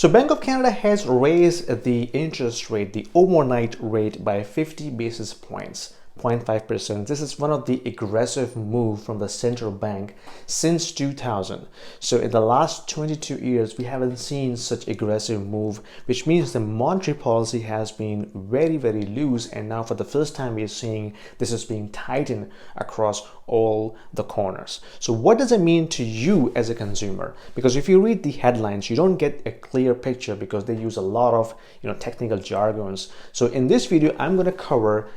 So Bank of Canada has raised the interest rate, the overnight rate, by 50 basis points, 0.5%. This is one of the aggressive move from the central bank since 2000. So in the last 22 years, we haven't seen such aggressive move, which means the monetary policy has been very, very loose. And now for the first time, we are seeing this is being tightened across all the corners. So what does it mean to you as a consumer? Because if you read the headlines, you don't get a clear picture because they use a lot of technical jargons. So in this video, I'm going to cover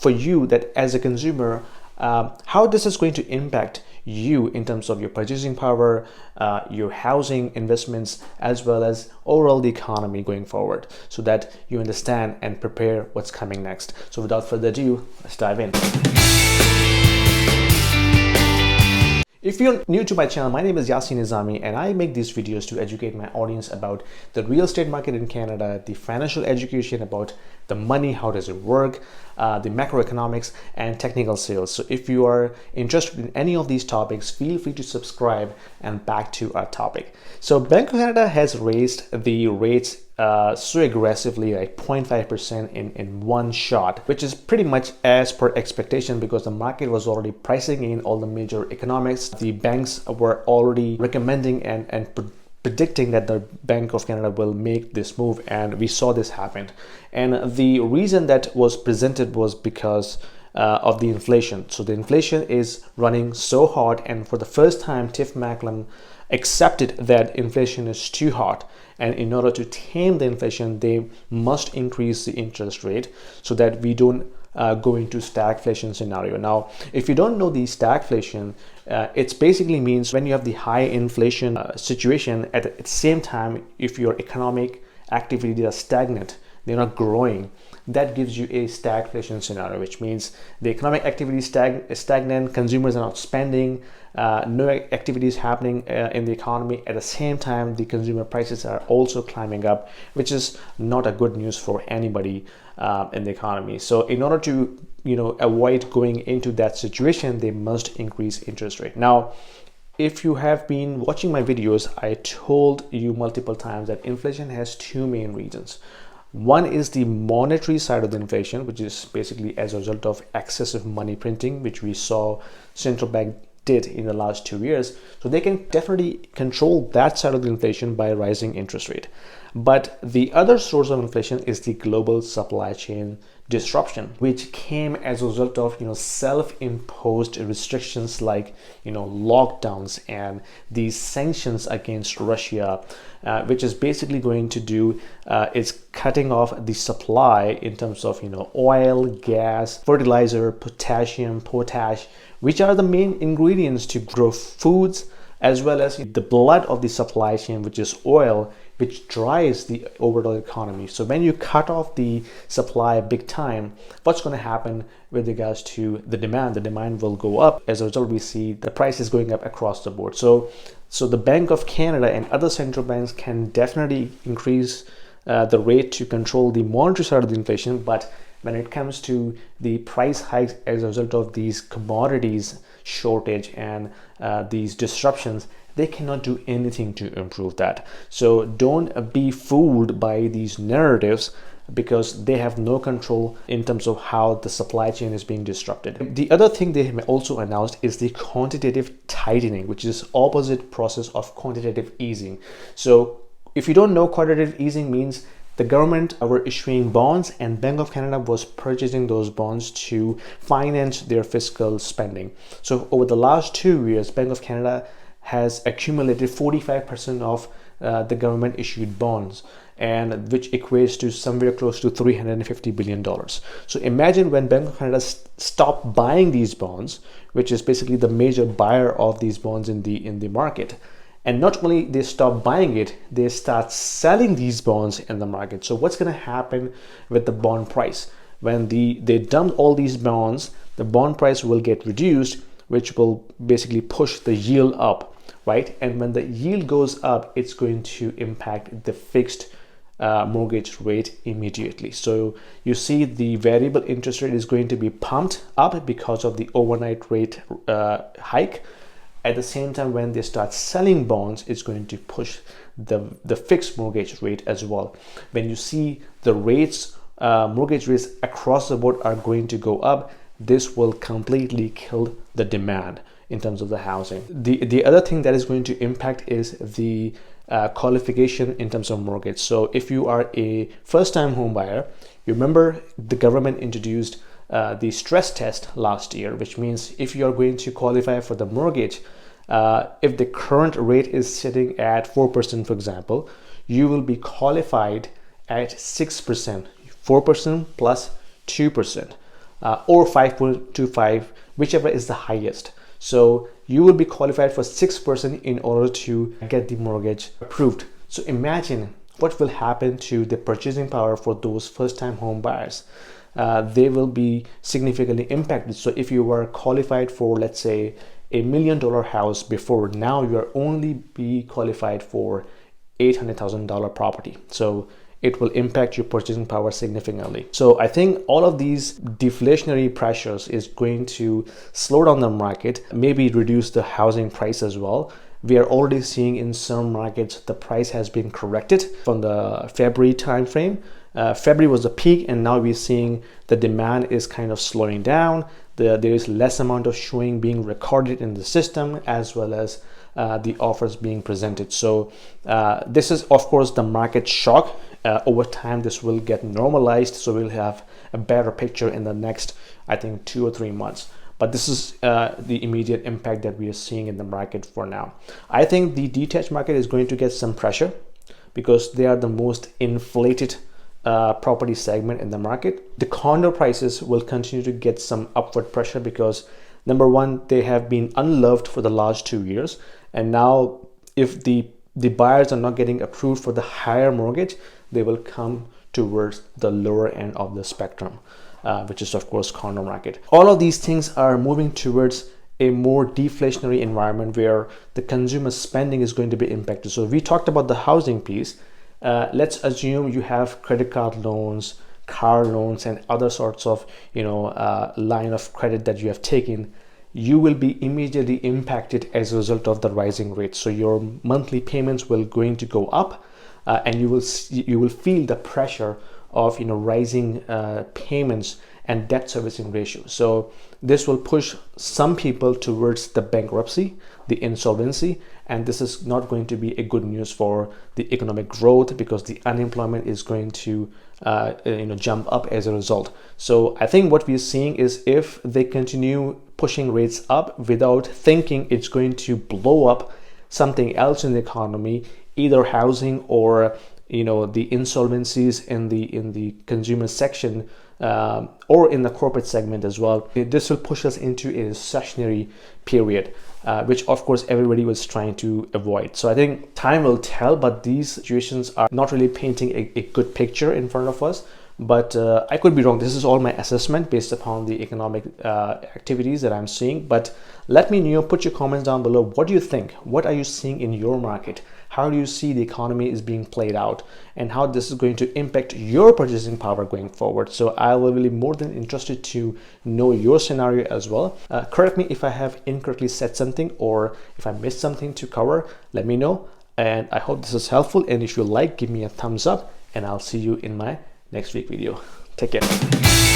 for you that as a consumer, how this is going to impact you in terms of your purchasing power, your housing investments, as well as overall the economy going forward, so that you understand and prepare what's coming next. So without further ado, let's dive in. If you're new to my channel, my name is Yasin and I make these videos to educate my audience about the real estate market in Canada, the financial education about the money, how does it work, the macroeconomics and technical sales. So if you are interested in any of these topics, feel free to subscribe. And back to our topic. So Bank of Canada has raised the rates so aggressively, like 0.5% in one shot, which is pretty much as per expectation because the market was already pricing in all the major economics. The banks were already recommending and predicting that the Bank of Canada will make this move, and we saw this happen. And the reason that was presented was because of the inflation. So the inflation is running so hot, and for the first time, Tiff Macklem accepted that inflation is too hot, and in order to tame the inflation, they must increase the interest rate so that we don't go into stagflation scenario. Now, if you don't know the stagflation, it basically means when you have the high inflation situation at the same time, if your economic activity is stagnant, they're not growing, that gives you a stagflation scenario, which means the economic activity is stagnant, consumers are not spending, no activity is happening in the economy. At the same time, the consumer prices are also climbing up, which is not a good news for anybody in the economy. So in order to avoid going into that situation, they must increase interest rate. Now, if you have been watching my videos, I told you multiple times that inflation has two main reasons. One is the monetary side of the inflation, which is basically as a result of excessive money printing, which we saw central bank did in the last 2 years. So they can definitely control that side of the inflation by rising interest rate. But the other source of inflation is the global supply chain disruption, which came as a result of self-imposed restrictions like lockdowns and these sanctions against Russia, which is basically going to do is cutting off the supply in terms of oil, gas, fertilizer, potassium, potash, which are the main ingredients to grow foods, as well as the blood of the supply chain, which is oil, which drives the overall economy. So when you cut off the supply big time, what's going to happen with regards to the demand? The demand will go up. As a result, we see the prices going up across the board. So the Bank of Canada and other central banks can definitely increase the rate to control the monetary side of the inflation, but when it comes to the price hikes as a result of these commodities shortage and these disruptions, they cannot do anything to improve that. So don't be fooled by these narratives, because they have no control in terms of how the supply chain is being disrupted. The other thing they have also announced is the quantitative tightening, which is opposite process of quantitative easing. So if you don't know, quantitative easing means the government were issuing bonds and Bank of Canada was purchasing those bonds to finance their fiscal spending. So over the last 2 years, Bank of Canada has accumulated 45% of the government issued bonds, and which equates to somewhere close to $350 billion. So imagine when Bank of Canada stopped buying these bonds, which is basically the major buyer of these bonds in the market. And not only they stop buying it, they start selling these bonds in the market. So what's going to happen with the bond price? When they dump all these bonds, the bond price will get reduced, which will basically push the yield up, right? And when the yield goes up, it's going to impact the fixed mortgage rate immediately. So you see the variable interest rate is going to be pumped up because of the overnight rate hike. At the same time, when they start selling bonds, it's going to push the fixed mortgage rate as well. When you see the rates, mortgage rates across the board are going to go up, this will completely kill the demand in terms of the housing. The other thing that is going to impact is the qualification in terms of mortgage. So if you are a first-time home buyer, you remember the government introduced the stress test last year, which means if you are going to qualify for the mortgage, if the current rate is sitting at 4%, for example, you will be qualified at 6%, 4% plus 2%, or 5.25, whichever is the highest. So you will be qualified for 6% in order to get the mortgage approved. So imagine what will happen to the purchasing power for those first-time home buyers. They will be significantly impacted. So if you were qualified for, let's say, $1 million house before, now you are only be qualified for $800,000 property. So it will impact your purchasing power significantly. So I think all of these deflationary pressures is going to slow down the market, maybe reduce the housing price as well. We are already seeing in some markets the price has been corrected from the February timeframe. February was the peak, and now we're seeing the demand is kind of slowing down. There is less amount of showing being recorded in the system, as well as the offers being presented. So this is of course the market shock. Over time this will get normalized, so we'll have a better picture in the next, I think, 2 or 3 months. But this is the immediate impact that we are seeing in the market for now. I think the detached market is going to get some pressure because they are the most inflated property segment in the market. The condo prices will continue to get some upward pressure because, number one, they have been unloved for the last 2 years, and now if the buyers are not getting approved for the higher mortgage, they will come towards the lower end of the spectrum, which is of course condo market. All of these things are moving towards a more deflationary environment where the consumer spending is going to be impacted. So we talked about the housing piece. Let's assume you have credit card loans, car loans, and other sorts of line of credit that you have taken. You will be immediately impacted as a result of the rising rates. So your monthly payments will going to go up, and you will feel the pressure of rising payments and debt servicing ratio. So this will push some people towards the bankruptcy, the insolvency, and this is not going to be a good news for the economic growth because the unemployment is going to jump up as a result. So I think what we're seeing is if they continue pushing rates up without thinking it's going to blow up something else in the economy, either housing or the insolvencies in the consumer section, or in the corporate segment as well, this will push us into a recessionary period, which of course everybody was trying to avoid. So I think time will tell, but these situations are not really painting a good picture in front of us. But I could be wrong. This is all my assessment based upon the economic activities that I'm seeing. But let me know, put your comments down below. What do you think? What are you seeing in your market? How do you see the economy is being played out, and how this is going to impact your purchasing power going forward? So I will be more than interested to know your scenario as well. Correct me if I have incorrectly said something, or if I missed something to cover, let me know. And I hope this is helpful. And if you like, give me a thumbs up, and I'll see you in my next week video. Take care.